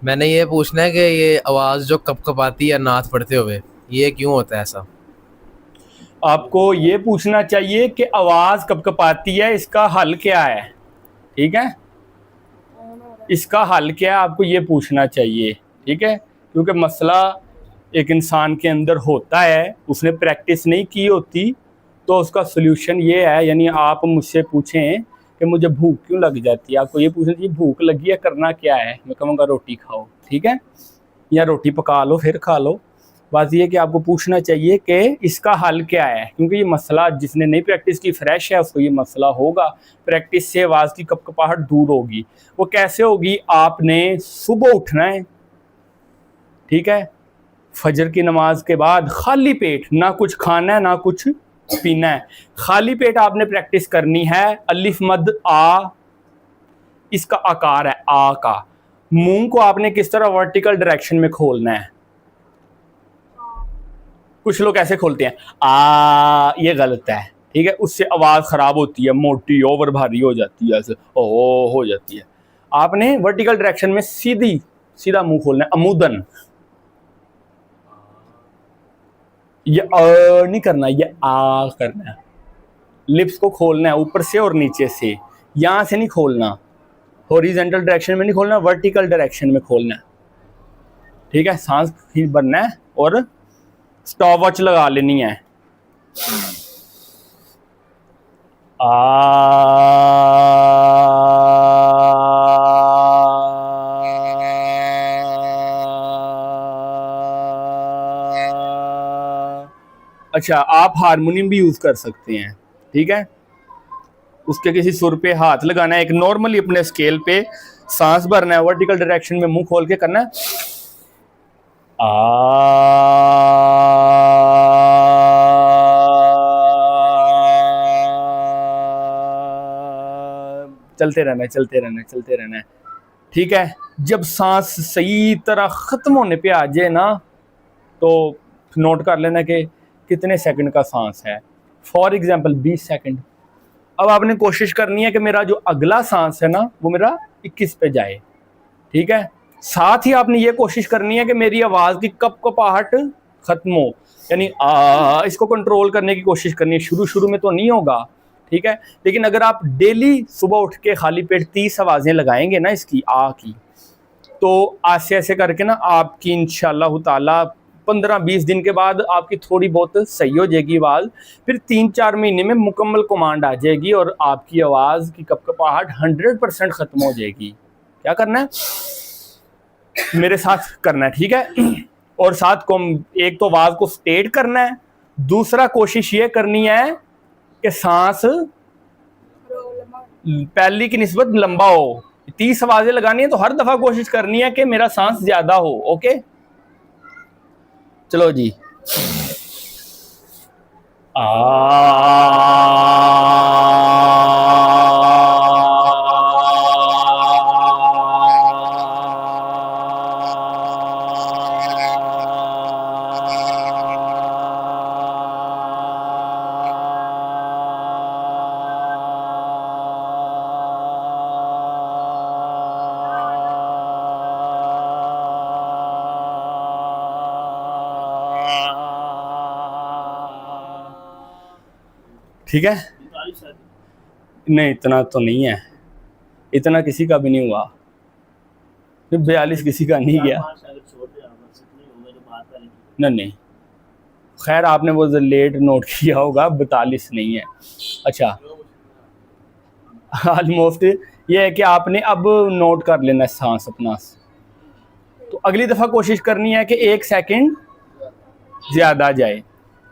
मैंने ये पूछना है कि ये आवाज जो कपकपाती है नाथ पढ़ते हुए, ये क्यों होता है ऐसा? आपको ये पूछना चाहिए कि आवाज कपकपाती है, इसका हल क्या है। ठीक है, इसका हल क्या है आपको ये पूछना चाहिए। ठीक है, क्योंकि मसला एक इंसान के अंदर होता है, उसने प्रैक्टिस नहीं की होती, तो उसका सोल्यूशन ये है। यानी आप मुझसे पूछें कि मुझे भूख क्यों लग जाती है, आपको ये पूछना चाहिए भूख लगी है, करना क्या है। मैं कहूँगा रोटी खाओ, ठीक है, या रोटी पका लो फिर खा लो। बात ये है कि आपको पूछना चाहिए कि इसका हल क्या है, क्योंकि ये मसला जिसने नहीं प्रैक्टिस की, फ्रेश है, उसको ये मसला होगा। प्रैक्टिस से आवाज़ की कपकपाहट दूर होगी। वो कैसे होगी? आपने सुबह उठना है, ठीक है, फजर की नमाज के बाद खाली पेट, ना कुछ खाना है ना कुछ पीना है, खाली पेट आपने प्रैक्टिस करनी है। अलिफ मद आ, इसका आकार है आ का। मुंह को आपने किस तरह वर्टिकल डायरेक्शन में खोलना है। कुछ लोग ऐसे खोलते हैं आ, ये गलत है। ठीक है, उससे आवाज खराब होती है, मोटी ओवर भारी हो जाती है, ऐसे ओ हो जाती है। आपने वर्टिकल डायरेक्शन में सीधी सीधा मुंह खोलना है, अमूदन। ये नहीं करना, ये आ करना है। लिप्स को खोलना है ऊपर से और नीचे से, यहां से नहीं खोलना, हॉरिजॉन्टल डायरेक्शन में नहीं खोलना, वर्टिकल डायरेक्शन में खोलना है। ठीक है, सांस ही भरना है और स्टॉप वॉच लगा लेनी है। अच्छा, आप हारमोनियम भी यूज कर सकते हैं। ठीक है, उसके किसी सुर पे हाथ लगाना है, एक नॉर्मली अपने स्केल पे सांस भरना है, वर्टिकल डायरेक्शन में मुंह खोल के करना है। चलते रहना है, चलते रहना है, चलते रहना है। ठीक है, जब सांस सही तरह खत्म होने पे आ जाए ना, तो नोट कर लेना कि कितने सेकंड का सांस है। For example 20 second. अब आपने कोशिश करनी है कि मेरा जो अगला सांस है ना, वो मेरा 21 पे जाए। ठीक है, साथ ही आपने ये कोशिश करनी है कि मेरी आवाज की कपकपाहट खत्म हो, यानी इसको कंट्रोल करने की कोशिश करनी है। शुरू शुरू में तो नहीं होगा, ठीक है, लेकिन अगर आप डेली सुबह उठ के खाली पेट 30 आवाजें लगाएंगे ना इसकी आ की, तो ऐसे ऐसे करके ना आपकी इंशाल्लाह ताला 15-20 दिन के बाद आपकी थोड़ी बहुत सही हो जाएगी आवाज़। फिर 3-4 महीने में मुकम्मल कमांड आ जाएगी और आपकी आवाज़ की कपकपाहट 100% ख़त्म हो जाएगी। क्या करना है? मेरे साथ करना है, ठीक है। और साथ को एक तो आवाज़ को स्टेट करना है, दूसरा कोशिश ये करनी है कि सांस पहली की निस्बत लंबा हो। 30 आवाजें लगानी है तो हर दफा कोशिश करनी है कि मेरा सांस ज्यादा हो। ओके, चलो जी। ठीक है, नहीं इतना तो नहीं है, इतना किसी का भी नहीं हुआ, 42 किसी का नहीं गया। नहीं नहीं, खैर आपने वो लेट नोट किया होगा, 42 नहीं है। अच्छा, ऑलमोस्ट ये है कि आपने अब नोट कर लेना है सांस अपना। तो अगली दफ़ा कोशिश करनी है कि 1 सेकंड ज़्यादा जाए।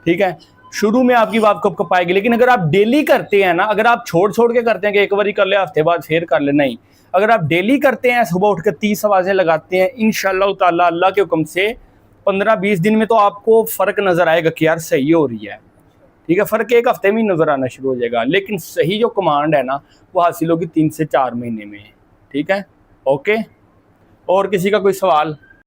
ठीक है, शुरू में आपकी बात कब कब पाएगी, लेकिन अगर आप डेली करते हैं ना, अगर आप छोड़ छोड़ के करते हैं कि एक बार कर ले हफ्ते बाद फिर कर ले, नहीं, अगर आप डेली करते हैं, सुबह उठ कर 30 आवाज़ें लगाते हैं, इंशाल्लाह ताला अल्लाह के हुक्म से 15-20 दिन में तो आपको फ़र्क नज़र आएगा कि यार सही हो रही है। ठीक है, फ़र्क 1 हफ्ते में ही नज़र आना शुरू हो जाएगा, लेकिन सही जो कमांड है ना वो हासिल होगी 3 से 4 महीने में। ठीक है, ओके। और किसी का कोई सवाल?